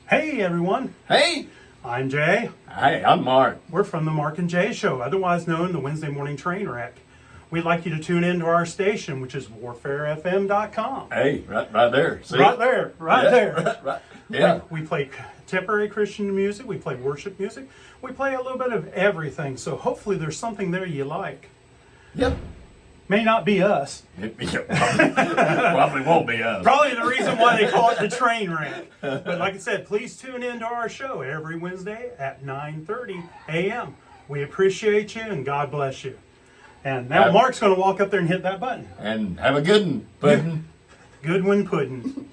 Hey everyone, Hey, I'm Jay. hey, I'm Mark. We're from the Mark and Jay Show, otherwise known as the Wednesday Morning Train Wreck. We'd like you to tune in to our station, which is warfarefm.com. Hey, right there. See? Right there, right Yeah, there. right. Yeah. We play contemporary Christian music, we play worship music, we play a little bit of everything, so hopefully there's something there you like. Yep. May not be us. Probably won't be us. Probably the reason why they call it the train wreck. But like I said, please tune in to our show every Wednesday at 9:30 a.m. We appreciate you and God bless you. And now Mark's going to walk up there and hit that button. And have a good one, pudding. Goodwin Puddin'.